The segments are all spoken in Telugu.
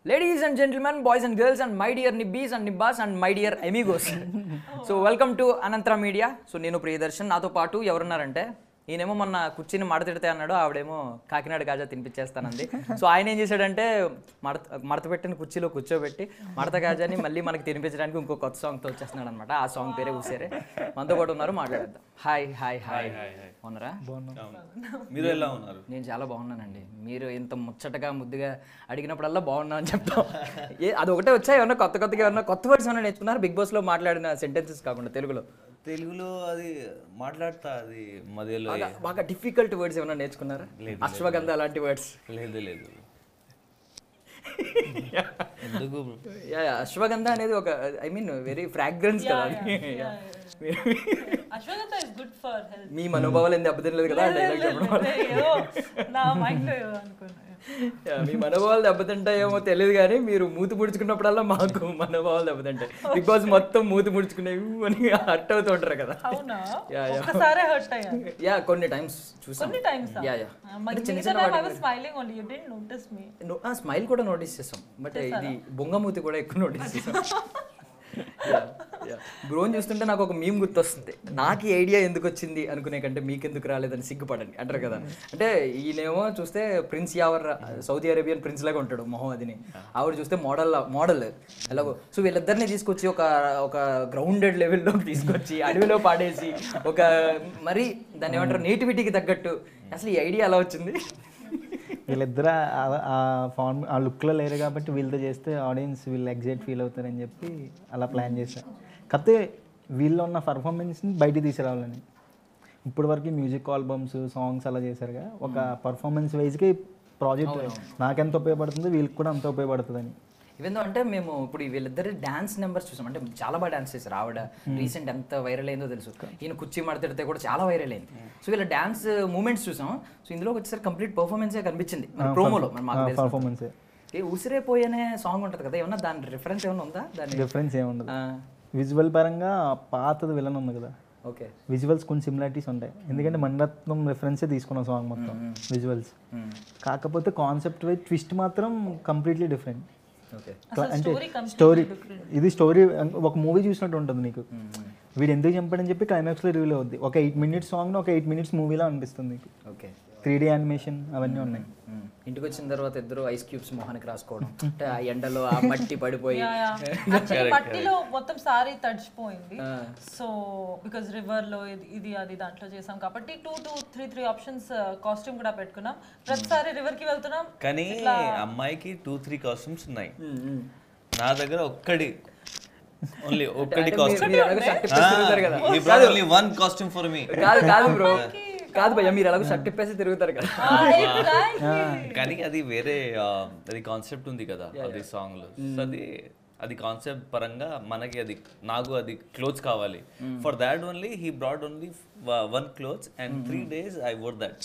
Ladies and gentlemen, boys and girls, and my dear Nibbis and Nibbas and my dear amigos. So welcome to Anantra Media. So నేను ప్రియదర్శన్, నాతో పాటు ఎవరున్నారంటే ఈయనేమో మొన్న కుర్చీని మడతెడితే అన్నాడు, ఆవిడేమో కాకినాడ గాజా తినిపించేస్తానంది. సో ఆయన ఏం చేశాడంటే మడత పెట్టిన కుర్చీలో కూర్చోబెట్టి మడత గాజాని మళ్ళీ మనకి తినిపించడానికి ఇంకో కొత్త సాంగ్తో వచ్చేస్తున్నాడు అనమాట. ఆ సాంగ్ పేరే ఊసేరే. మనతో పాటు ఉన్నారు, మాట్లాడేద్దాం. హాయ్ హాయ్ హాయ్ బాగున్నారా? మీరు ఎలా ఉన్నారు? నేను చాలా బాగున్నానండి. మీరు ఇంత ముచ్చటగా ముద్దుగా అడిగినప్పుడల్లా బాగున్నా అని చెప్తాం. అది ఒకటే వచ్చా, ఏమన్నా కొత్తగా ఏమన్నా కొత్త వర్డ్స్ ఏమన్నా నేర్చుకున్నారు? బిగ్ బాస్లో మాట్లాడిన సెంటెన్సెస్ కాకుండా తెలుగులో అది మాట్లాడతా, అది మధ్యలో బాగా డిఫికల్ట్ వర్డ్స్ ఏమన్నా నేర్చుకున్నారా? అశ్వగంధ అలాంటి వర్డ్స్? లేదు ఎందుకు? అశ్వగంధ అనేది ఒక ఐ మీన్ వెరీ ఫ్రాగ్రెన్స్ కదా. Ashwagandha is good for health. మీ మనోభావాలు ఏం దెబ్బతినలేదు కదా డైలాగ్ చెప్పడం? నా మైండ్ లో అనుకున్నా. మీ మనోభావాలు దెబ్బతింటాయేమో తెలియదు, కానీ మీరు మూతి ముడుచుకున్నప్పుడల్లా మాకు మనోభావాలు దెబ్బతింటాయి. బిగ్ బాస్ మొత్తం మూతి ముడుచుకునేవి అని హర్ట్ అవుతూ ఉంటారు కదా. అవునా? ఒక్కసారే హర్ట్ అయ్యా. యా, కొన్ని టైమ్స్ చూసాం. కొన్ని టైమ్స్ యా యా చిన్న చిన్న వాటికి smiling only, you didn't notice me. Smile కూడా నోటీస్ చేసాం, బట్ ఇది బొంగమూతి కూడా ఎక్కువ నోటీస్ చేసాం. బ్రోని చూస్తుంటే నాకు ఒక మీమ్ గుర్తొస్తుంది. నాకు ఈ ఐడియా ఎందుకు వచ్చింది అనుకునే కంటే మీకెందుకు రాలేదని సిగ్గుపడండి అంటారు కదా. అంటే ఈయనేమో చూస్తే ప్రిన్స్ యావర్ సౌదీ అరేబియన్ ప్రిన్స్ లాగా ఉంటాడు మొహమ్మద్ని, ఆవిడ చూస్తే మోడల్ ఎలాగో. సో వీళ్ళిద్దరిని తీసుకొచ్చి ఒక గ్రౌండెడ్ లెవెల్లోకి తీసుకొచ్చి అడవిలో పాడేసి ఒక మరి దాన్ని ఏమంటారు నేటివిటీకి తగ్గట్టు, అసలు ఈ ఐడియా ఎలా వచ్చింది? వీళ్ళిద్దరు ఆ ఫార్మ్ ఆ లుక్లో లేరు కాబట్టి వీళ్ళతో చేస్తే ఆడియన్స్ వీళ్ళు ఎగ్జైట్ ఫీల్ అవుతారని చెప్పి అలా ప్లాన్ చేశాను. కాకపోతే వీళ్ళు ఉన్న పర్ఫార్మెన్స్ని బయటికి తీసుకురావాలని. ఇప్పటి వరకు మ్యూజిక్ ఆల్బమ్స్ సాంగ్స్ అలా చేశారుగా, ఒక పర్ఫార్మెన్స్ వైజ్కి ప్రాజెక్ట్ నాకెంత ఉపయోగపడుతుంది వీళ్ళకి కూడా అంత ఉపయోగపడుతుందని. ఇవేందో అంటే మేము ఇప్పుడు వీళ్ళిద్దరు డాన్స్ నెంబర్స్ చూసాం. అంటే చాలా బాగా డాన్స్ చేశారు. ఆవిడ రీసెంట్ ఎంత వైరల్ అయిందో తెలుసు. ఈయన కుర్చీ మడతెడితే కూడా చాలా వైరల్ అయింది. సో వీళ్ళ డాన్స్ మూమెంట్స్ చూసాం. సో ఇందులో వచ్చేసరికి కంప్లీట్ పర్ఫార్మెన్సే కనిపించింది ప్రోమోలో. పర్ఫార్మెన్స్ ఉసిరేపోయనే సాంగ్ ఉంటుంది కదా, ఏమన్నా దాని రిఫరెన్స్ ఏమన్నా ఉందా? దాని రిఫరెన్స్ ఏముండదు. విజువల్ పరంగా పాతది విలన్ ఉంది కదా, ఓకే, విజువల్స్ కొన్ని సిమిలారిటీస్ ఉంటాయి. ఎందుకంటే మణిరత్నం రిఫరెన్సే తీసుకున్న సాంగ్ మొత్తం విజువల్స్. కాకపోతే కాన్సెప్ట్ వైజ్ ట్విస్ట్ మాత్రం కంప్లీట్లీ డిఫరెంట్. అంటే స్టోరీ ఇది స్టోరీ ఒక మూవీ చూసినట్టు ఉంటుంది నీకు. వీడు ఎందుకు చంపాడని చెప్పి క్లైమాక్స్లో రివీల్ అవుద్ది. ఒక 8 minutes సాంగ్ ఒక 8 minutes మూవీలా అనిపిస్తుంది నీకు. ఓకే, 3D యానిమేషన్ అవన్నీ ఉన్నాయి. ఇంటికి వచ్చిన తర్వాత ఇద్దరు ఐస్ క్యూబ్స్ మొహానికి రాసుకోవడం, అంటే ఆ ఎండలో ఆ మట్టి పడిపోయి మట్టిలో మొత్తం సారీ తడిచిపోయింది. సో బికాజ్ రివర్ లో ఇది అది దాంట్లో చేసాం కాబట్టి 2-3 ఆప్షన్స్ కాస్ట్యూమ్ కూడా పెట్టుకున్నాం. ప్రతిసారి రివర్ కి వెళ్తున్నాం, కానీ అమ్మాయికి 2-3 కాస్ట్యూమ్స్ ఉన్నాయి. నా దగ్గర ఒక్కటి costume. Only one costume for me. కాదు బ్రో, కాదు భయ్యా, మీరు ఎలాగో షర్ట్ ఇప్పేసి తిరుగుతారు కదా. కానీ అది వేరే, అది కాన్సెప్ట్ ఉంది కదా అది సాంగ్ లో. అది కాన్సెప్ట్ పరంగా మనకి నాకు అది క్లోత్స్ కావాలి. For that only he brought only one clothes and 3 days I wore that.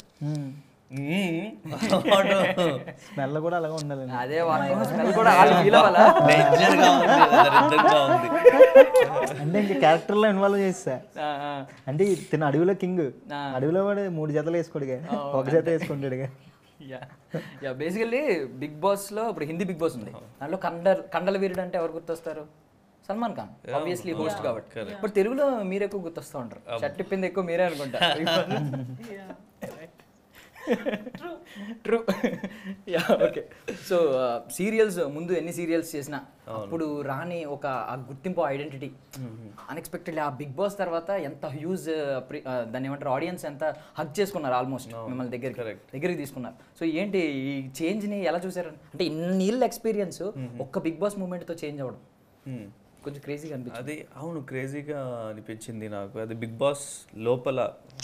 Smell కూడా అలాగే ఉండాలి. అదే స్మెల్ కూడా ఫీల్ అవ్వాలా? అంటే ఇంకా క్యారెక్టర్లో ఇన్వాల్వ్ చేస్తా. అంటే తిన అడవిలో కింగ్, అడవిలో వాడు 3 జతలు వేసుకోడుగా, ఒక జత వేసుకుంటాడుగా. బేసికల్లీ బిగ్ బాస్ లో ఇప్పుడు హిందీ బిగ్ బాస్ ఉంది, దాంట్లో కండల వీరుడు అంటే ఎవరు గుర్తొస్తారు? సల్మాన్ ఖాన్, ఆబ్వియస్లీ హోస్ట్ కాబట్టి. బట్ తెలుగులో మీరు ఎక్కువ గుర్తొస్తూ ఉంటారు. షర్ట్ ఇప్పింది ఎక్కువ మీరే అనుకుంటా. True. Yeah, okay. So serials ముందు ఎన్ని సీరియల్స్ చేసినా అప్పుడు రాని ఒక ఆ గుర్తింపు ఐడెంటిటీ అన్ఎక్స్పెక్టెడ్లీ ఆ బిగ్ బాస్ తర్వాత ఎంత హ్యూజ్ దాన్ని ఏమంటారు ఆడియన్స్ ఎంత హగ్ చేసుకున్నారు, ఆల్మోస్ట్ మిమ్మల్ని దగ్గరికి తీసుకున్నారు. సో ఏంటి ఈ చేంజ్ని ఎలా చూసారు? అంటే ఇన్నేళ్ళ ఎక్స్పీరియన్స్ ఒక్క బిగ్ బాస్ మూమెంట్తో చేంజ్ అవ్వడం కొంచెం క్రేజీగా అనిపించింది. అది అవును, క్రేజీగా అనిపించింది నాకు. అది బిగ్ బాస్ లోపల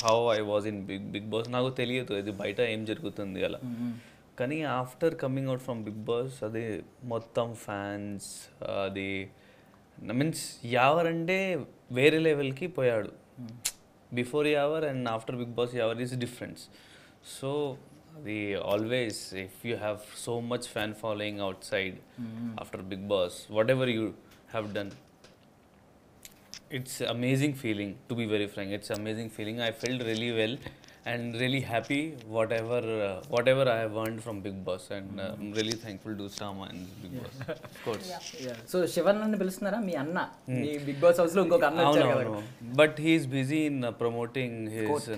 how I was in Bigg Boss నాకు తెలియదు అది బయట ఏం జరుగుతుంది అలా. కానీ after coming out from Bigg Boss అది మొత్తం ఫ్యాన్స్, అది మీన్స్ యావర్ అంటే వేరే లెవెల్కి పోయాడు. Before Yawar and after Bigg Boss Yawar is difference. So అది always if you have so much fan following అవుట్ సైడ్ after Bigg Boss, what you have done, it's amazing feeling, to be very frank. It's amazing feeling. I felt really well and really happy whatever I have earned from Big Boss, and I'm really thankful to Sama and Big Boss, of course. So Shivan అని పిలుస్తున్నారా మీ అన్న మీ బిగ్ బాస్ హౌస్ లో ఇంకొక అన్న వచ్చారు కదా But he is busy in promoting his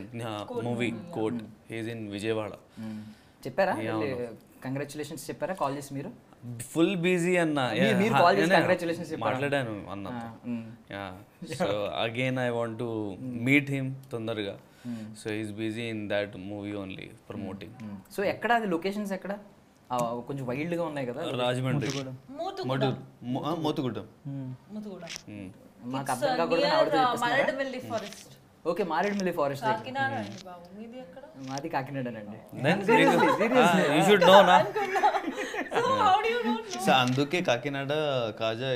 movie Court. He is in Vijayawada. చెప్పారా కంగ్రాచులేషన్స్ చెప్పారా కాల్ చేసి మీరు ఫుల్ బిజీ అన్న. మీరు కాల్ చేసి కంగ్రాచులేషన్స్ చెప్పారా మాట్లాడాను అన్న. So again I want to meet him తొందరగా. So is busy in that movie only promoting. So ఎక్కడ అది లొకేషన్స్ ఎక్కడ కొంచెం వైల్డ్ గా ఉన్నాయి కదా రాజమండ్రి మోతుగూడెం. ముతుగూడ మాకు అర్థం కాకుండా Maredumilli forest. Okay Maredumilli forest Kakinada అండి బాబు, మీది ఎక్కడ? మాది కాకినాడనండి. యూ షుడ్ నో నా. So how do you know? So అందుకే Kakinada kaja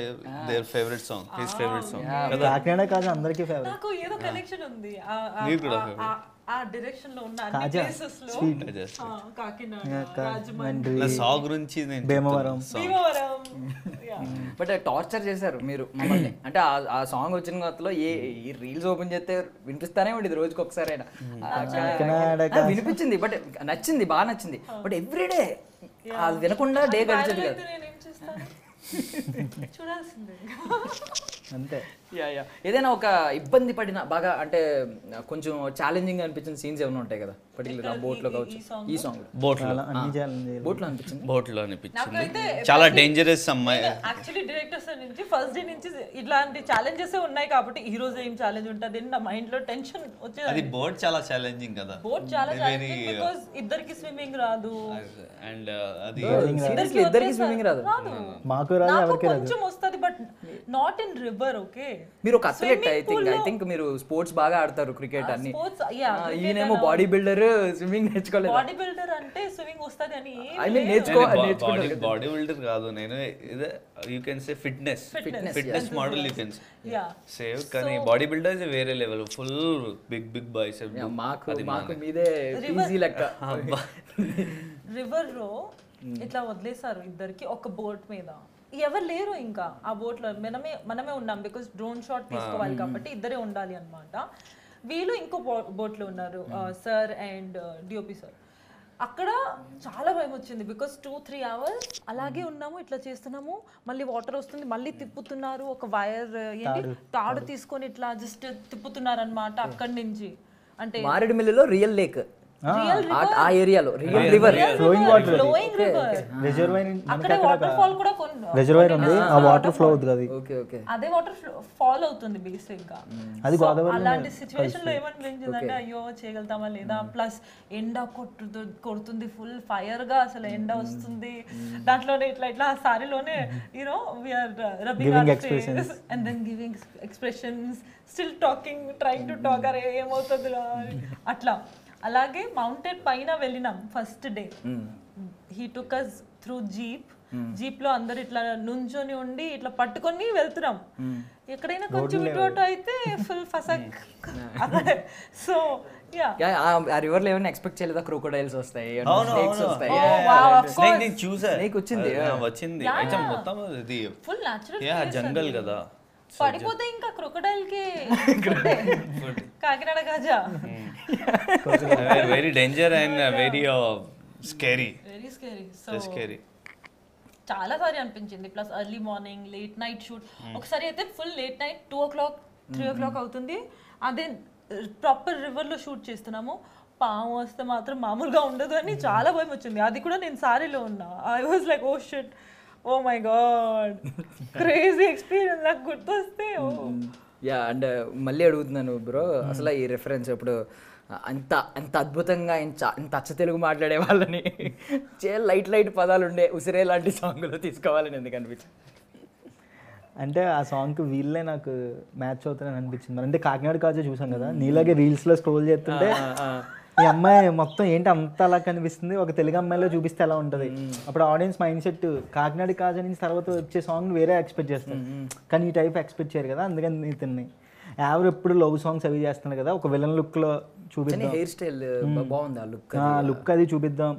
their favourite song, his favourite song. Kakinada కాదు అందరికీ ఫేవరెట్. నాకు ఏదో కనెక్షన్ ఉంది నీకు కూడా favorite. ఆ డైరెక్షన్ లో ఉన్న అన్ని కాజా, ప్లేసెస్ లో. Just కాకినాడ, రాజమండ్రి, మండ్రి, నా సాంగ్ గురించి నేను భీమవరం. భీమవరం. బట్ టార్చర్ చేశారు మీరు మమ్మల్ని. అంటే ఆ సాంగ్ వచ్చిన కొత్తలో ఈ రీల్స్ ఓపెన్ చేస్తే వినిపిస్తానే ఉండేది రోజుకి ఒకసారి అయినా. వినిపించింది బట్ నచ్చింది, బాగా నచ్చింది. బట్ ఎవ్రీడే అది వినకుండా డే గడిచేది కాదు. నేనేం చేస్తాను చూడాల్సిందే. అంతే. ఏదైనా ఒక ఇబ్బంది పడిన బాగా అంటే కొంచెం ఛాలెంజింగ్ అనిపించిన సీన్స్ ఏమైనా ఉంటాయి కదా, పర్టికులర్ బోట్ లో కావచ్చు. ఈ సాంగ్ బోట్ లో అన్ని ఛాలెంజ్ బోట్ లో అనిపించింది. బోట్ లో అనిపించింది నాకైతే చాలా డేంజరస్ అమ్మాయి. యాక్చువల్లీ డైరెక్టర్స్ నుంచి ఫస్ట్ డే నుంచి ఇట్లాంటి ఛాలెంజెస్ ఉన్నాయి కాబట్టి ఈ రోజు ఏం ఛాలెంజ్ ఉంటుంది నా మైండ్ లో టెన్షన్ వచ్చేది. అది బోట్ చాలా ఛాలెంజింగ్ కదా. బోట్ చాలా ఛాలెంజింగ్ బికాజ్ ఇద్దరికి స్విమ్మింగ్ రాదు. అండ్ అది ఇద్దరికి స్విమ్మింగ్ రాదు. మాకు రాదు, నాకు ఎవరికి రాదు. కొంచెం వస్తది but not in river. Okay మీరు ఒక అథ్లెట్. ఐ థింక్ మీరు స్పోర్ట్స్ బాగా ఆడతారు, క్రికెట్ అన్ని. స్పోర్ట్స్ ఈయనేమో బాడీ బిల్డర్, స్విమ్మింగ్ నేర్చుకోలేదు. బాడీ బిల్డర్ అంటే స్విమ్మింగ్ వస్తది అని ఐ మీన్ నేర్చుకుంటారు. బాడీ బిల్డర్ కాదు నేను, ఇదే you can say fitness model you can save. కానీ బాడీ బిల్డర్ ఇస్ వేరే లెవెల్, ఫుల్ బిగ్ బాయ్స్. మాకు మీదే ఈజీ లెక్క. రివర్ లో ఇట్లా వదిలేసారు ఇద్దరికి ఒక బోట్ మీద. ఎవరు లేరు ఇంకా ఆ బోట్ లో, మనమే ఉన్నాం బికాస్ డ్రోన్ షాట్ తీసుకోవాలి కాబట్టి ఇద్దరే ఉండాలి అన్నమాట. వీళ్ళు ఇంకో బోట్ లో ఉన్నారు, సార్ అండ్ డిఓపి సార్. అక్కడ చాలా భయం వచ్చింది బికాస్ 2-3 hours అలాగే ఉన్నాము, ఇట్లా చేస్తున్నాము. మళ్ళీ వాటర్ వస్తుంది, మళ్ళీ తిప్పుతున్నారు. ఒక వైర్ తాడు తీసుకొని ఇట్లా జస్ట్ తిప్పుతున్నారు అనమాట అక్కడి నుంచి. అంటే మారేడుమిల్లిలో రియల్ లేక్, ఆ ఏరియాలో real river, flowing water, reservoir. అక్కడ వాటర్ ఫాల్ కూడా రిజర్వాయర్ ఉంది, ఆ వాటర్ ఫ్లో అవుతుంది. అది ఓకే అదే వాటర్ ఫాల్ అవుతుంది బేసిక్ గా. అది గోదావరి. అలాంటి సిచ్యువేషన్ లో ఏమనిపించిందంటే అయ్యో చేయగలుగుతామా లేదా. ప్లస్ ఎండ కొడుతుంది, ఫుల్ ఫైర్ గా అసలు ఎండ వస్తుంది. దాంట్లోనే ఇట్లా సారీలోనే you know we are rubbing our face and then giving expressions, still talking, trying to talk. అరే ఏమవుతుంది అట్లా. అలాగే మౌంటైన్ పైన వెళ్ళినాం first day. He took us through jeep లో అందరు ఇట్లా నుంచొని ఉండి ఇట్లా పట్టుకొని వెళ్తున్నాం. ఎక్కడైనా కొంచెం ఇటు అయితే ఫుల్ ఫసక్. సో ఆ రివర్ లో ఏమైనా ఎక్స్పెక్ట్ చేయలేదా? క్రోకోడైల్స్ వస్తాయి, స్నేక్స్ వస్తాయి. వచ్చింది మొత్తం ఫుల్ న్యాచురల్ జంగల్ కదా. పడిపోతే ఇంకా క్రొకడైల్ కి Kakinada kaja. Very danger and very scary. So చాలా సారి అనిపించింది. Plus early morning, late night shoot. ఒకసారి అయితే full late night 2 o'clock 3 o'clock అవుతుంది. అదే ప్రాపర్ రివర్ లో షూట్ చేస్తున్నాము. పాము వస్తే మాత్రం మామూలుగా ఉండదు అని చాలా భయం వచ్చింది. అది కూడా నేను సారీలో ఉన్నా. I was like oh shit, oh my god, crazy experience. నాకు గుర్తొస్తే అండ్ మళ్ళీ అడుగుతున్నాను బ్రో, అసలు ఈ రెఫరెన్స్ ఇప్పుడు అంత అద్భుతంగా ఇంత అచ్చ తెలుగు మాట్లాడే వాళ్ళని లైట్ పదాలు ఉండే ఉసిరే లాంటి సాంగ్లో తీసుకోవాలని ఎందుకు అనిపించింది? అంటే ఆ సాంగ్కి వీళ్ళే నాకు మ్యాచ్ అవుతారని అనిపించింది. అంటే కాకినాడ కాజా చూసాం కదా, నీలాగే రీల్స్లో స్క్రోల్ చేస్తుంటే ఈ అమ్మాయి మొత్తం ఏంటి అంత అలా కనిపిస్తుంది, ఒక తెలుగు అమ్మాయిలో చూపిస్తే ఎలా ఉంటుంది. అప్పుడు ఆడియన్స్ మైండ్ సెట్ కాకినాడ కాజా నుంచి తర్వాత వచ్చే సాంగ్ వేరే ఎక్స్పెక్ట్ చేస్తాను, కానీ ఈ టైప్ ఎక్స్పెక్ట్ చేయరు కదా. అందుకని ఇతన్ని ఎవరు ఎప్పుడు లవ్ సాంగ్స్ అవి చేస్తున్నాడు కదా, ఒక విలన్ లుక్లో చూపిద్దాం, హెయిర్ స్టైల్ బాగుంది, లుక్ అది చూపిద్దాం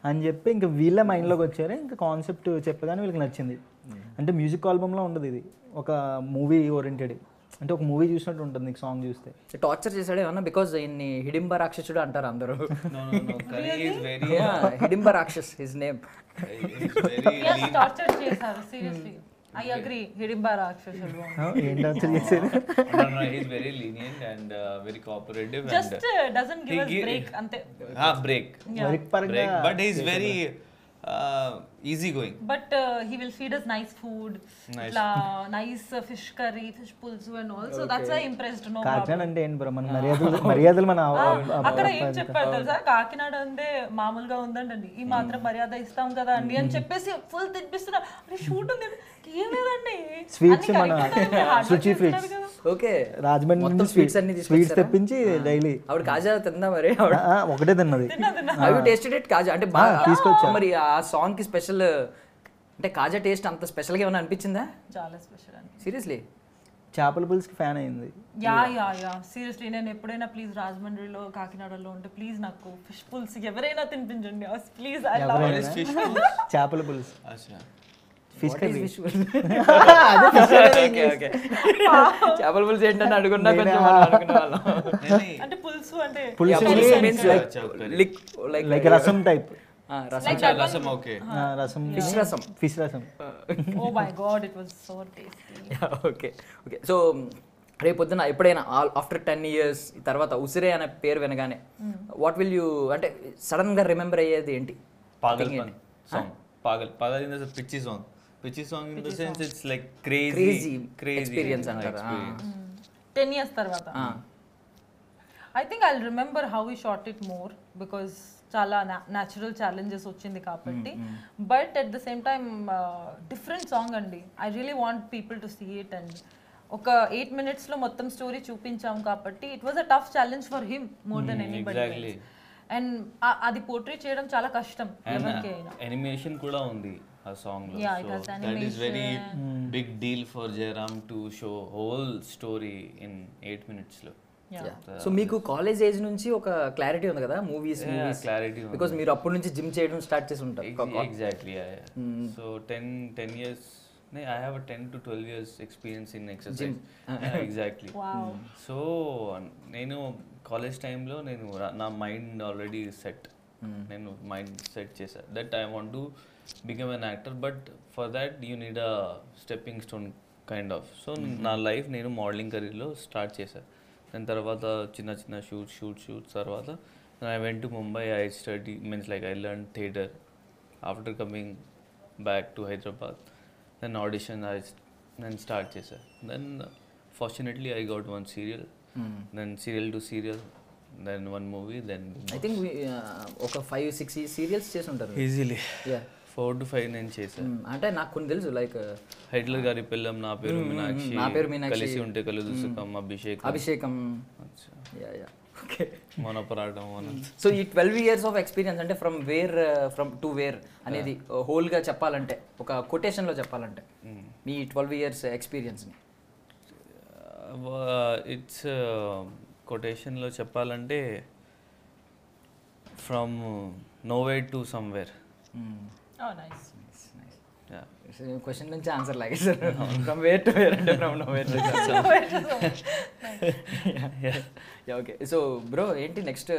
అని చెప్పి ఇంకా వీళ్ళ మైండ్లోకి వచ్చారు. ఇంకా కాన్సెప్ట్ చెప్పగానే వీళ్ళకి నచ్చింది. అంటే మ్యూజిక్ ఆల్బమ్లో ఉండదు, ఇది ఒక మూవీ ఓరియంటెడ్. అంటే ఒక మూవీ చూసినట్టు ఉంటుంది నీకు సాంగ్ చూస్తే. టార్చర్ చేశాడు ఏమన్నా, బికాజ్ ఇన్ని హిడింబ రాక్షసుడు అంటారు అందరూ. No, Kari is very Hidimba rakshas his name. he's very torture చేశారు సీరియస్లీ. I agree. హిడింబా రాక్షసుడు. ఏం టార్చర్ చేసేది? no, he's very lenient and very cooperative Just and doesn't give us break అంతే. break. వర్క్ పరంగా Break, but he's very easy going. But he will feed us nice food, Nice. nice fish curry, fish pulsu and all. So that's why I impressed. No Kakinada problem. అంటే ఏంటి బ్రో, మన మర్యాదలు మన అక్కడ ఏం చెప్పారు తెలుసా, కాకినాడ అంటే మామూలుగా ఉందండి, ఈ మాత్రం మర్యాద ఇస్తాం కదా అండి అని చెప్పేసి ఫుల్ తినిపిస్తున్నా. అరే షూట్ ఉంది ఏం లేదండి, స్వీట్స్ మన శుచి ఫ్రూట్స్ ఓకే, రాజమండ్రి మొత్తం నుంచి స్వీట్స్ అన్ని స్వీట్స్ తెప్పించి డైలీ ఆవిడ కాజా తిందా మరి? ఒకటే తిన్నది. అవి టేస్టెడ్ ఇట్ కాజా అంటే తీసుకొచ్చా. మరి ఆ సాంగ్ కి స్పెషల్ అంటే కాజా టేస్ట్ అంత స్పెషల్ గా ఏమైనా అనిపించిందా? చాలా స్పెషల్ అండి సీరియస్లీ. చేపల పులుసుకి ఫ్యాన్ అయింది. Yeah seriously. నేను ఎప్పుడైనా ప్లీజ్ రాజమండ్రిలో కాకినాడలో ఉంటే ప్లీజ్ నాకు ఫిష్ పుల్స్ ఎవరైనా తినిపించండి please. I love What is fish pulse? చేపల పులుసు, Acha. Fish curry. చేపల పులుసు ఏంటని అడుగున్నా కొంచెం మనం అనుకునే వాళ్ళం. అంటే పులుసు అంటే పులుసు means like rasam type. Rasam, okay. Rasam, fish rasam. Fish rasam. Oh my god it was so tasty. Okay okay. So రేపొద్దున ఎప్పుడైనా ఆఫ్టర్ 10 years తర్వాత ఉసిరే అనే పేరు వినగానే వాట్ విల్ యూ అంటే సడన్ గా రిమెంబర్ అయ్యేది ఏంటి? Pagalpan song. Pagal in the pitchy song. Pitchy song in the sense it's like crazy experience అంటారా? 10 years తర్వాత I think I remember how we shot it more because చాలా న్యాచురల్ ఛాలెంజెస్ వచ్చింది కాబట్టి. But at the same time different song అండి. I really want people to see it. And ఒక 8 minutes లో మొత్తం స్టోరీ చూపించాం కాబట్టి it was a tough challenge for him more then anybody. And అది పోర్ట్రే చేయడం చాలా కష్టం ఎవరికి అయినా. animation కూడా ఉంది ఆ సాంగ్ లో. Yeah, it has So that is very big deal for Jairam to show whole story in 8 minutes లో. సో మీకు కాలేజ్ ఏజ్ నుంచి ఒక క్లారిటీ ఉంది కదా మూవీస్ clarity ఉంది. బికాస్ మీరు అప్పటి నుంచి జిమ్ చేయడం స్టార్ట్ చేసి ఉంటారు. Exactly, yeah. So 10 years I have a 10 to 12 years experience in exercise. Yeah, exactly. Wow. So నేను కాలేజ్ టైంలో నేను నా మైండ్ ఆల్రెడీ సెట్, నేను మైండ్ సెట్ చేశాను that I want to become an actor, but for that you need a stepping stone kind of. So నా లైఫ్ నేను మోడలింగ్ కెరీర్లో స్టార్ట్ చేశాను. దాని తర్వాత చిన్న షూట్స్ తర్వాత I went to Mumbai. I study means like I learn theatre. After coming back to Hyderabad then audition నేను స్టార్ట్ చేశాను. Then fortunately I govt 1 serial, then serial to serial, then 1 movie, దెన్ ఐ థింక్ ఒక 5-6 సీరియల్స్ చేసి ఉంటారు ఈజీలీ యా. 4 to 5 నేను చేశాను. అంటే నాకు కొన్ని తెలుసు లైక్ హైట్లర్ గారి పిల్లం, నా పేరు మీనాక్షి, నా పేరు మీనాక్షి, కలిసి ఉంటే కలుదు సుఖం, అభిషేకం. Yeah okay. మన పరాటం సో ఈ 12 years ఆఫ్ ఎక్స్పీరియన్స్ అంటే ఫ్రమ్ టు వేర్ అనేది హోల్గా చెప్పాలంటే ఒక కొటేషన్లో చెప్పాలంటే మీ 12 years ఎక్స్పీరియన్స్ని ఇట్స్ కొటేషన్లో చెప్పాలంటే from nowhere to somewhere. Oh, nice. Question నుంచి ఆన్సర్ లాగేసారు. ఫ్రమ్ వేర్ టు వేర్ అంటే from nowhere to okay. So bro ఏంటి నెక్స్ట్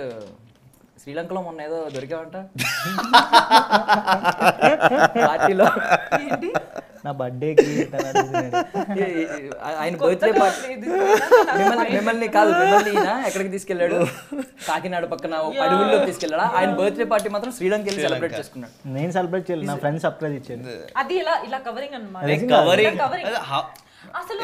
శ్రీలంకలో మొన్న ఏదో దొరికావంట పార్టీలో? నా బర్త్డేకి ఆయన బర్త్డే పార్టీ మిమ్మల్ని ఈయన ఎక్కడికి తీసుకెళ్ళాడు? కాకినాడ పక్కన అడవుల్లో తీసుకెళ్ళాడా? ఆయన బర్త్డే పార్టీ మాత్రం శ్రీలంక వెళ్ళి సెలబ్రేట్ చేసుకున్నాడు. నేను సెలబ్రేట్ చేయలేదు, నా ఫ్రెండ్స్ సర్ప్రైజ్ ఇచ్చారు. అది ఇలా కవరింగ్ అన్నమాట. అసలు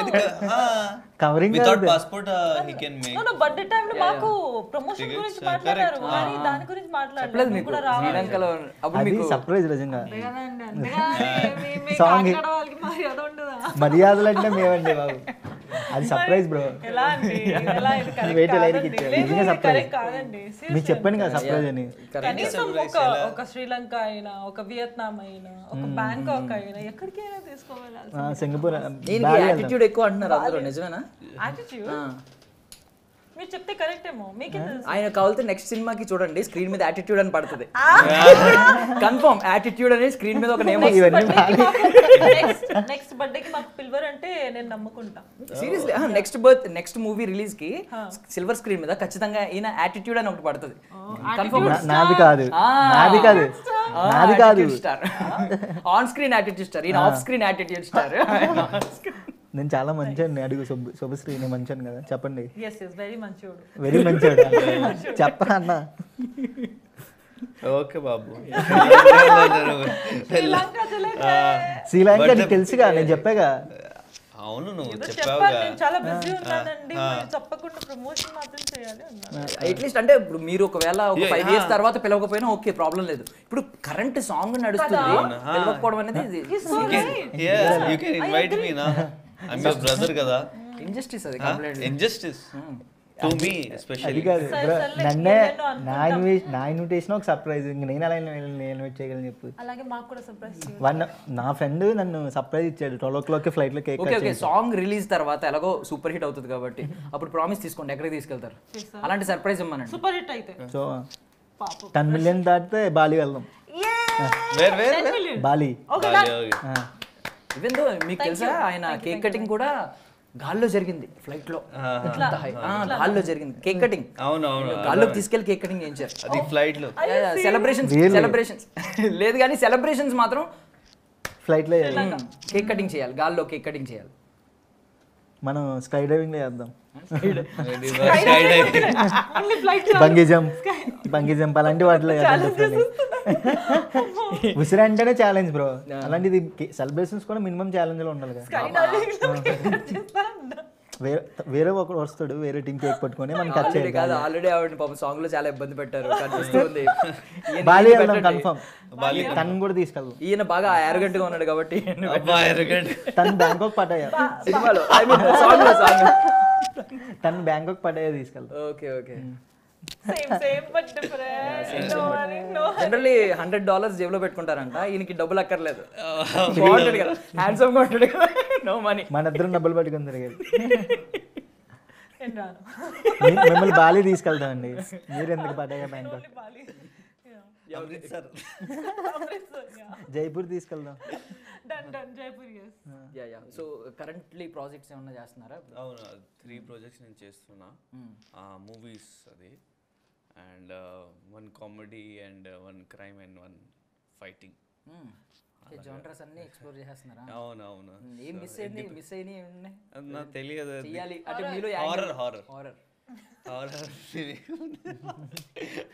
covering without passport he can make. Birthday time లో మాకు ప్రమోషన్ గురించి మాట్లాడారు కానీ దాని గురించి మాట్లాడలేదు. మీకు శ్రీలంకలో అప్పుడు మీకు సర్ప్రైజ్ నిజంగా. సాంగ్ మర్యాదలు అంటే మేమండి బాబు, అది సర్ప్రైజ్ బ్రో. ఎలా అండి వెయిట్ లైన్కి ఇచ్చారు, నిజంగా సర్ప్రైజ్. కాదండి మీకు చెప్పాను కదా సర్ప్రైజ్ అని. కనీసం ఒక శ్రీలంక అయినా, ఒక వియత్నాం అయినా, ఒక బ్యాంకాక్ అయినా ఎక్కడికైనా తీసుకోవాలి. సింగపూర్ యాటిట్యూడ్ ఎక్కువ అంటున్నారు అందరూ, నిజమేనా? యాటిట్యూడ్ మీరు చెప్తే కరెక్ట్ ఏమో మీకే తెలుసు. ఆయన కావాలంటే నెక్స్ట్ సినిమాకి చూడండి స్క్రీన్ మీద యాటిట్యూడ్ అని పడుతుంది. కన్ఫర్మ్ యాటిట్యూడ్ అనేది స్క్రీన్ మీద ఒక నేమ్. నెక్స్ట్ బర్త్డేకి మాకు పిల్వర్ అంటే నేను నమ్ముకుంటా. సీరియస్లీ నెక్స్ట్ మూవీ రిలీజ్ కి సిల్వర్ స్క్రీన్ మీద ఖచ్చితంగా ఈయన యాటిట్యూడ్ అని ఒకటి పడుతుంది. కన్ఫర్మ్ నాది కాదు star, on screen attitude star, ఈయన ఆఫ్ స్క్రీన్ యాటిట్యూడ్ స్టార్. నేను చాలా మంచోడిని, అడుగు శుభశ్రీ, నేను మంచోను కదా చెప్పండి. వెరీ మంచివాడు. వెరీ మంచోడు చెప్పరా అన్న. ఓకే బాబు. శ్రీలంక నీకు తెలుసుగా, నేను చెప్పాగా. అవును నువ్వు చెప్పాలి, చెప్పావుగా. నేను చాలా బిజీ ఉన్నానండి, మీరు తప్పకుండా ప్రమోషన్ మాత్రం చేయాలి అన్నా. అట్లీస్ట్ అంటే ఇప్పుడు మీరు ఒకవేళ ఒక 5 years తర్వాత పిలవకపోయినా ఓకే ప్రాబ్లం లేదు. ఇప్పుడు కరెంట్ సాంగ్ నడుస్తుంది, పిలవకపోవడం అనేది You can invite me na. I'm your brother కదా. ఇంజస్టిస్ అది కంప్లీట్లీ. Injustice to me అది especially. కాదు bro, నన్నే నా ఇన్విటేషన్ ఒక సర్ప్రైజ్. ఇంక నేను అలా ఇన్వైట్ చేయగలను చెప్పు. అలాగే మాకు కూడా సర్ప్రైజ్ నా ఫ్రెండ్ నన్ను సర్ప్రైజ్ ఇచ్చాడు. 12 o'clock ఫ్లైట్ లో కేక్. ఓకే సాంగ్ రిలీజ్ తర్వాత ఎలాగో సూపర్ హిట్ అవుతుంది కాబట్టి అప్పుడు ప్రామిస్ తీసుకోండి ఎక్కడికి తీసుకెళ్తారు, అలాంటి సర్ప్రైజ్ ఇవ్వమనండి. సూపర్ హిట్ అయితే సో 10 million దాటితే బాలి వెళ్దాం. Where? బాలి. ఈవెన్ దో మీకు తెలుసా ఆయన కేక్ కటింగ్ కూడా గాల్లో జరిగింది, ఫ్లైట్ లో గాల్లో జరిగింది కేక్ కటింగ్. అవును గాల్లోకి తీసుకెళ్లి కేక్ కటింగ్ చేయించారు. అది ఫ్లైట్ లో. సెలబ్రేషన్స్ లేదు కానీ సెలబ్రేషన్స్ మాత్రం ఫ్లైట్ లో కేక్ కటింగ్ చేయాలి, గాల్లో కేక్ కటింగ్ చేయాలి. మనం స్కై డ్రైవింగ్ లో చేద్దాం. ఓన్లీ ఫ్లైట్ బంగీ జంప్ అలాంటి వాటిలో ఉసిరి అంటేనే ఛాలెంజ్ బ్రో. అలాంటిది సెలబ్రేషన్స్ కూడా మినిమం ఛాలెంజ్ లో ఉండాలి కదా. వేరే ఒకడు వస్తాడు, వేరే టీం కేక్ పట్టుకొని మనం కట్ చేయాలి. కాదు ఆల్రెడీ ఆవిడ పాపం సాంగ్ లో చాలా ఇబ్బంది పెట్టారు కనిపిస్తుంది. బాలి వెళ్దాం కన్ఫర్మ్. తను కూడా తీసుకెళ్దాం. ఈయన బాగా arrogant గా ఉన్నాడు కాబట్టి తను బ్యాంకాక్ పటాయా సినిమాలో సాంగ్ లో తను బ్యాంకాక్ పటాయా తీసుకెళ్తాం. Okay okay same but different. Generally $100 జేబులో పెట్టుకుంటారంట, ఈయనకి డబ్బులు అక్కర్లేదు. బాగుంటాడు కదా, హ్యాండ్సమ్ గా ఉంటాడు కదా, నో మనీ. మన ఇద్దరం డబ్బులు పట్టుకుని తిరిగేది. నేను రాను. మిమ్మల్ని బాలి తీసుకెళ్తామండి, మీరు ఎందుకు పటాయా బ్యాంకాక్. జైపూర్ తీసుకెళ్దాం. Done Jaipur. Yeah so currently projects ఏమన్నా చేస్తున్నారా? అవును 3 projects నేను చేస్తున్నా. మూవీస్ అది, and 1 comedy and 1 crime and 1 fighting. Genres అన్ని ఎక్స్ప్లోర్ చేస్తున్నారా? అవును ఏం మిస్ అయ్యి ఉన్నాయి నాకు తెలియదు. చేయాలి అంటే మీలో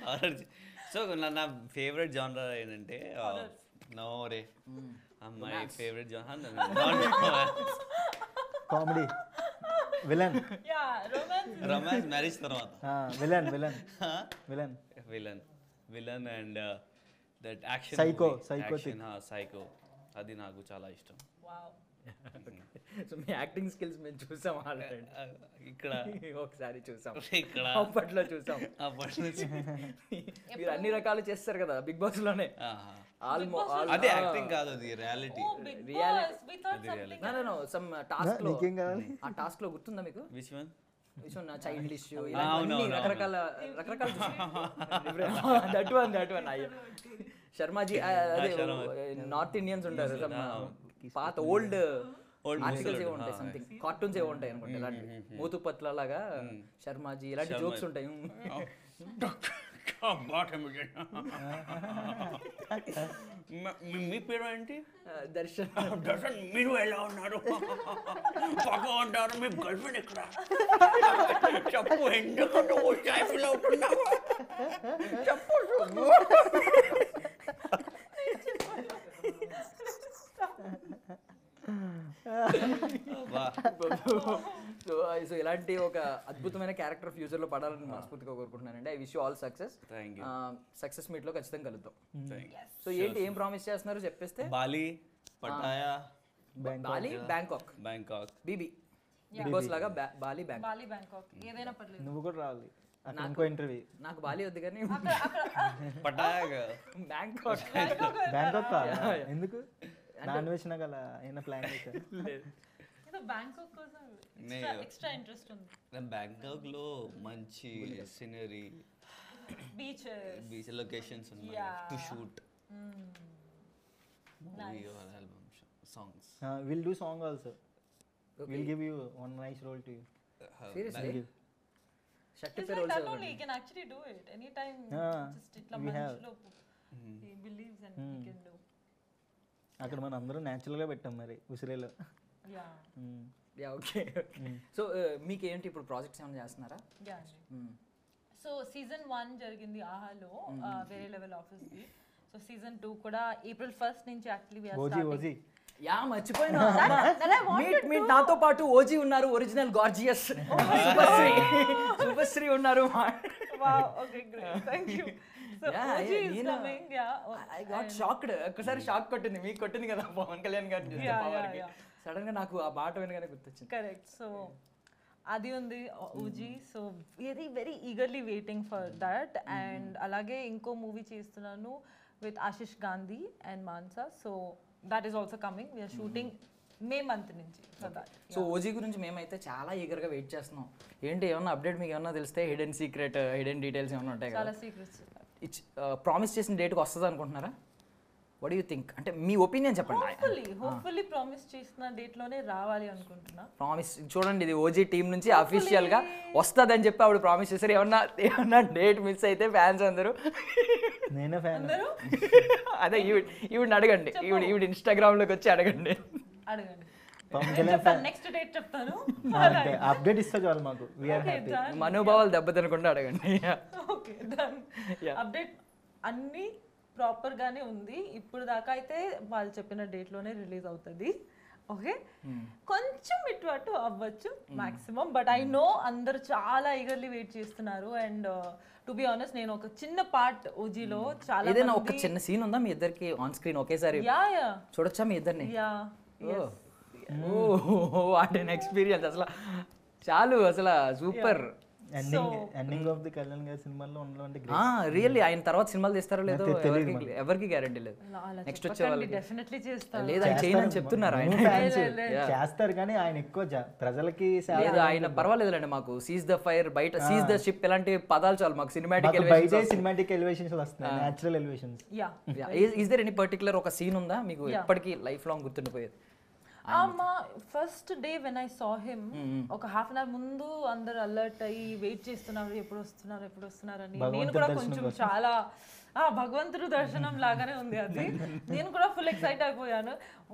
హారర్ సో నా ఫేవరెట్ జానర్ ఏంటంటే నో రే my favourite genre comedy, villain, romance, marriage తర్వాత villain and that action, psycho అది నాకు చాలా ఇష్టం. సో మీ యాక్టింగ్ స్కిల్స్ మేము చూసాం ఆల్రెడీ, ఇక్కడ ఒకసారి చూసాం, ఇక్కడ అప్పట్లో చూసాం. మీరు అన్ని రకాలు చేస్తారు కదా బిగ్ బాస్ లోనే. అదే యాక్టింగ్ కాదు, అది రియాలిటీ. సమ్ టాస్క్ లో, ఆ టాస్క్ లో గుర్తుందా మీకు? విచ్ వన్ చైల్డ్ ఇష్యూ రకరకాల దట్ వన్ శర్మాజీ. అదే నార్త్ ఇండియన్స్ ఉంటారు, పాత ఓల్డ్ ఆర్టికల్స్ ఏవో ఉంటాయి, సంథింగ్ కార్టూన్స్ ఏవో ఉంటాయి అనుకుంటా, ఇలాంటి మూతు పట్ల లాగా శర్మాజీ ఇలాంటి జోక్స్ ఉంటాయి. మీ పేరు ఏంటి? దర్శన్. మీరు ఎలా ఉన్నారు? పక్క ఉంటారు, మీ గర్ల్ ఫ్రెండ్ ఎక్కడ? చెప్పు, ఎందుకంటే ఫీల్ అవుతున్నావు? చెప్పు. సో ఇలాంటి ఒక అద్భుతమైన క్యారెక్టర్ ఫ్యూచర్ లో పడాలని మనస్ఫూర్తిగా కోరుకుంటున్నానండి. I wish you all success. Success meet లో ఖచ్చితంగా కలుద్దాం. సో ఏంటి ఏం ప్రామిస్ చేస్తున్నారు చెప్పేస్తే? Bali, Pattaya, Bali, Bangkok, BB big boss లాగా బాలి, బ్యాంకాక్ ఏదైనా పర్లేదు. నువ్వు కూడా రావాలి. ఇంకో ఇంటర్వ్యూ. నాకు బాలి వద్దు కానీ పటాయా బ్యాంకాక్ ఎందుకు? నాన్ వెజ్ నాకు అలా ఏమైనా ప్లాన్ చేశారు? సో బ్యాంకాక్ కోసం ఎక్స్ట్రా ఇంట్రెస్ట్ ఉంది. బ్యాంకాక్లో మంచి సీనరీ, బీచెస్, బీచ్ లొకేషన్స్ ఉన్నాయి to shoot movie or album songs. Will do song also. Will give you one nice role to you. Seriously షట్టి It's పేరు like that also only, he can actually do it anytime. Just itla we have. manchilo he believes and he can do. అక్కడ మనం అందరం న్యాచురల్గా పెట్టాం మరి ఉసిరేలో. Yeah. Yeah okay. సో మీకు ఏంటి ఇప్పుడు ప్రాజెక్ట్స్ ఏమైనా చేస్తున్నారా? Yeah. సో సీజన్ 1 జరిగింది ఆహాలో వేరే లెవెల్ ఆఫీస్ ది. సో సీజన్ 2 కూడా April 1st నుంచి actually we are OG starting. OG yeah మర్చిపోయినా మీట్ నాతో పాటు ఓజీ ఉన్నారు, ఒరిజినల్ గార్జియస్ శుభశ్రీ ఉన్నారు. Wow, okay, great. Thank you. So Yeah, OG is నేను- coming, yeah. I got shocked. ఒక్కసారి షాక్ కొట్టింది, మీకు కొట్టింది కదా పవన్ కళ్యాణ్ గారు చూస్తే Yeah, పవర్ కి. yeah. సడన్ గా నాకు ఆ మాట వినగానే గుర్తొచ్చింది. Correct. So అది ఉంది OG. So very very eagerly waiting for that. And అలాగే ఇంకో మూవీ చేస్తున్నాను with Ashish Gandhi and Mansa. So that is also coming. We are shooting May month నుంచి ఫర్ దట్. సో ఓజీ గురించి మేమైతే చాలా ఈగర్గా వెయిట్ చేస్తున్నాం. ఏంటి ఏమన్నా అప్డేట్ మీకు ఏమన్నా తెలిస్తే, హిడెన్ సీక్రెట్, హిడెన్ డీటెయిల్స్ ఏమన్నా ఉంటాయి చాలా కదా, సీక్రెట్స్. ప్రామిస్ చేసిన డేట్కి వస్తుంది అనుకుంటున్నారా? What you think? అంటే మీ ఒపీనియన్ చెప్పండి. హోప్ఫుల్లీ ప్రామిస్ చేసిన డేట్ లోనే రావాలి అనుకుంటున్నా. ప్రామిస్ చూడండి, ఇది ఓజీ టీం నుంచి అఫీషియల్ గా వస్తుందని చెప్పి ఆవిడ ప్రామిస్ చేశారు. ఏమన్నా డేట్ మిస్ అయితే ఫ్యాన్స్ అందరూ నేనే ఫ్యాన్. అదే ఈవిడ అడగండి, ఈవిడ ఇన్స్టాగ్రామ్ లోకి వచ్చి అడగండి. అడగండి, Pawan Kalyan fan. Next date చెప్తాను. అప్డేట్ ఇస్తా చాలు మాకు. We are happy. మనోభావాలు దెబ్బతినకుండా అడగండి. Okay done. అప్డేట్ అన్ని ప్రాపర్ గానే ఉంది. ఇప్పుడు దాకా అయితే వాళ్ళు చెప్పిన డేట్ లోనే రిలీజ్ అవుతుంది. ఓకే, కొంచెం ఇటు అటు అవ్వచ్చు మాక్సిమం, బట్ ఐ నో అందరు చాలా ఈగర్లీ వెయిట్ చేస్తున్నారు. అండ్ టు బి ఆనెస్ట్, నేను ఒక చిన్న పార్ట్ ఓజీలో చాలా ఏదైనా ఒక చిన్న సీన్ ఉందా మీ ఇద్దరికి ఆన్ స్క్రీన్ ఒకేసారి యా యా చూడొచ్చా మీ ఇద్దరిని? Yeah what an experience. అసలు చాలు, అసలు super. Ending of the Kalyan గారి సినిమాల్లో ఉండాలంటే రియల్లీ ఆయన తర్వాత సినిమాలు తీస్తారో లేదో ఎవరికి గ్యారంటీ లేదు. నెక్స్ట్ వచ్చే వాళ్ళు డెఫినెట్లీ చేస్తాను. లేదు ఆయన చేయనని చెప్తున్నారు. ఆయన చేస్తారు కానీ ఆయన ఎక్కువ ప్రజలకి లేదు, ఆయన పర్వాలేదులేండి. మాకు సీజ్ ద ఫైర్, బయట సీజ్ ద షిప్ ఇలాంటి పదాలు చాలు మాకు. సినిమాటిక్ బయట సినిమాటిక్ ఎలివేషన్స్ వస్తున్నాయి, natural elevations. Yeah is there any particular ఒక సీన్ ఉందా మీకు ఎప్పటికీ లైఫ్ లాంగ్ గుర్తుండిపోయేది? మా first day when I saw him, ఒక హాఫ్ అన్ అవర్ ముందు అందరు అలర్ట్ అయ్యి వెయిట్ చేస్తున్నారు, ఎప్పుడు వస్తున్నారు అని. నేను కూడా కొంచెం చాలా భగవంతుడు దర్శనం లాగానే ఉంది అది. నేను కూడా ఫుల్ ఎక్సైట్ అయిపోయాను. ఓ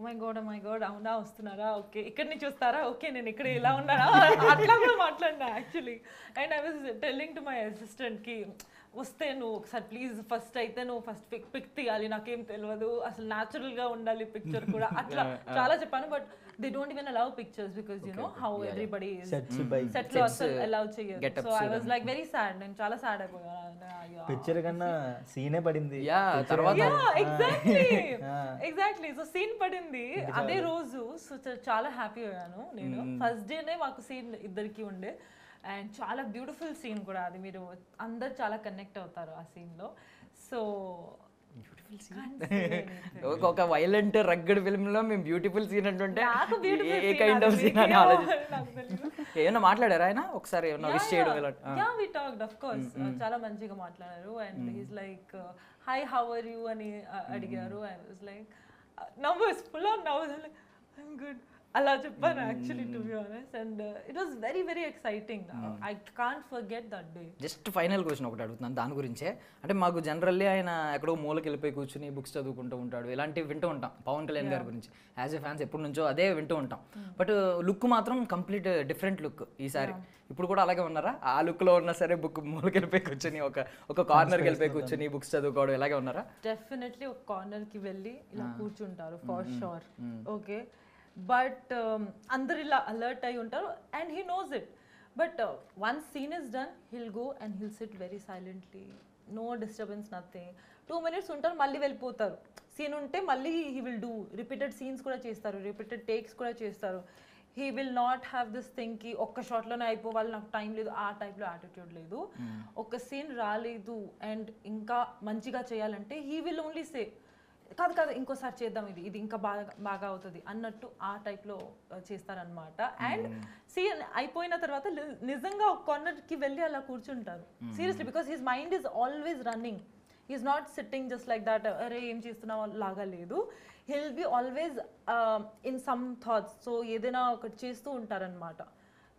మై గాడ్ అవునా వస్తున్నారా, ఓకే ఇక్కడి నుంచి వస్తారా, ఓకే నేను ఇక్కడ ఇలా ఉన్నారా, అట్లా కూడా మాట్లాడినా actually. And I was telling to my assistant కి, వస్తే నువ్వు ఒకసారి ప్లీజ్ ఫస్ట్ అయితే నువ్వు ఫస్ట్ పిక్ తీయాలి, నాకేం తెలియదు, అసలు న్యాచురల్ గా ఉండాలి పిక్చర్ కూడా, అట్లా చాలా చెప్పాను. But they don't even allow pictures because you know how everybody set లో అసలు అలౌ చేయరు. So I was like very sad. నేను చాలా సాడ్ అయిపోయాను. పిక్చర్ కన్నా సీనే పడింది. తర్వాత ఎగ్జాక్ట్లీ. సో సీన్ పడింది అదే రోజు. సో చాలా హ్యాపీ అయ్యాను నేను. ఫస్ట్ డేనే మాకు సీన్ ఇద్దరికి ఉండే, అండ్ చాలా బ్యూటిఫుల్ సీన్ కూడా అది. మీరు అందరు చాలా కనెక్ట్ అవుతారు ఆ సీన్ లో. సో ఒక వైలెంట్ రగ్గడ్ ఫిల్మ్ లో మేము బ్యూటిఫుల్ సీన్ అంటుంటే నాకు beautiful A scene kind of అది. సీన్ అని నాకు తెలీదు. ఏమన్నా మాట్లాడారా ఆయన ఒకసారి ఏమన్నా విష్ చేయడం ఇలా? Yeah we talked of course. చాలా మంచిగా మాట్లాడారు. And he's like hi how are you అని అడిగారు. I was like nervous, full on nervous, like I am good అలా చెప్పాను actually to be honest. And it was very very exciting. I can't forget that day. Just final question ఒకటి అడుగుతున్నాను దాని గురించే. అంటే మాకు జనరల్లీ ఆయన ఎక్కడో మూలకి వెళ్ళిపోయి కూర్చుని బుక్స్ చదువుకుంటూ ఉంటాడు, ఇలాంటివి వింటూ ఉంటాం పవన్ కళ్యాణ్ గారి గురించి. యాజ్ ఎ ఫ్యాన్స్ ఎప్పటి నుంచో అదే వింటూ ఉంటాం. బట్ లుక్ మాత్రం కంప్లీట్ డిఫరెంట్ లుక్ ఈసారి. ఇప్పుడు కూడా అలాగే ఉన్నారా? ఆ లుక్ లో ఉన్నా సరే బుక్ మూలకి వెళ్ళిపోయి కూర్చొని ఒక కార్నర్కి వెళ్ళిపోయి కూర్చొని బుక్స్ చదువుకోవడం ఇలాగే ఉన్నారా? డెఫినెట్లీ ఒక కార్నర్ కి వెళ్ళి ఇలా కూర్చుంటారు ఫర్ షూర్. ఓకే, బట్ అందరు ఇలా అలర్ట్ అయి ఉంటారు and he knows it. But once scene is done, he'll go and he'll sit very silently, no disturbance, nothing. 2 minutes ఉంటారు, మళ్ళీ వెళ్ళిపోతారు. సీన్ ఉంటే మళ్ళీ he will do repeated scenes కూడా చేస్తారు, రిపీటెడ్ టేక్స్ కూడా చేస్తారు. He will not have this thing కి ఒక్క షాట్లోనే అయిపోవాలి, నాకు టైం లేదు, ఆ టైప్లో యాటిట్యూడ్ లేదు. ఒక సీన్ రాలేదు అండ్ ఇంకా మంచిగా చేయాలంటే హీ విల్ ఓన్లీ సే కాదు కాదు ఇంకోసారి చేద్దాం, ఇది ఇది ఇంకా బాగా బాగా అవుతుంది అన్నట్టు ఆ టైప్లో చేస్తారనమాట. అండ్ సీన్ అయిపోయిన తర్వాత నిజంగా ఒక కార్నర్కి వెళ్ళి అలా కూర్చుంటారు seriously, because his mind is always running. Is not sitting just like that, అరే ఏం చేస్తున్నావు లాగా లేదు. Hill be always in some thoughts. So ఏదైనా ఒకటి చేస్తూ ఉంటారనమాట.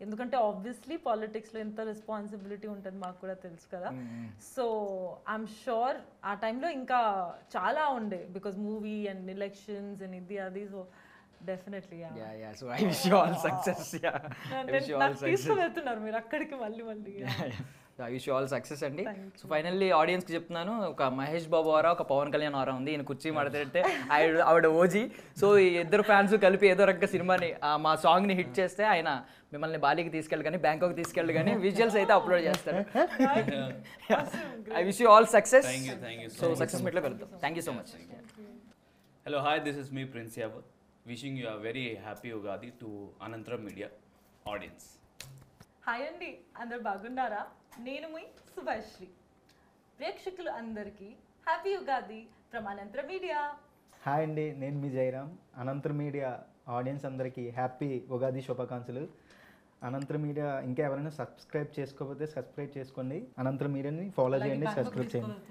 ఎందుకంటే ఆబ్వియస్లీ పాలిటిక్స్లో ఎంత రెస్పాన్సిబిలిటీ ఉంటుంది మాకు కూడా తెలుసు కదా. సో ఐఎమ్ షూర్ ఆ టైంలో ఇంకా చాలా ఉండే, because movie and elections and ఇది అది. So definitely so I wish you all success. తీసుకువెళ్తున్నారు మీరు అక్కడికి మళ్ళీ మళ్ళీ. I wish you all success అండి. సో ఫైనల్లీ ఆడియన్స్కి చెప్తున్నాను, ఒక మహేష్ బాబు వారా ఒక పవన్ కళ్యాణ్ వారా ఉంది. ఈయన కుర్చీ మాట్లాడితే ఆవిడ ఓజీ. సో ఈ ఇద్దరు ఫ్యాన్స్ కలిపి ఏదో రకంగా సినిమాని మా సాంగ్ని హిట్ చేస్తే ఆయన మిమ్మల్ని బాలీకి తీసుకెళ్ళి కానీ బ్యాంకాక్ తీసుకెళ్ళి కానీ విజువల్స్ అయితే అప్లోడ్ చేస్తారు. I wish you all success. So success మీట్లో కలుద్దాం. Thank you so much. Hello, hi, this is me, Prince Yavath. Wishing you a very happy Ugadi to Anantara Media audience. Hi అండి, అందరు బాగున్నారా? నేను మీ సుభాశ్రీ. ప్రేక్షకులు అందరికీ హ్యాపీ ఉగాది ఫ్రమ్ అనంతర మీడియా. హాయ్ అండి, నేను మీ జయరామ్. అనంతర మీడియా ఆడియన్స్ అందరికీ హ్యాపీ ఉగాది శుభాకాంక్షలు. అనంతర మీడియా ఇంకా ఎవరైనా సబ్స్క్రైబ్ చేసుకోకపోతే సబ్స్క్రైబ్ చేసుకోండి. అనంతర మీడియాని ఫాలో చేయండి, సబ్స్క్రైబ్ చేయండి.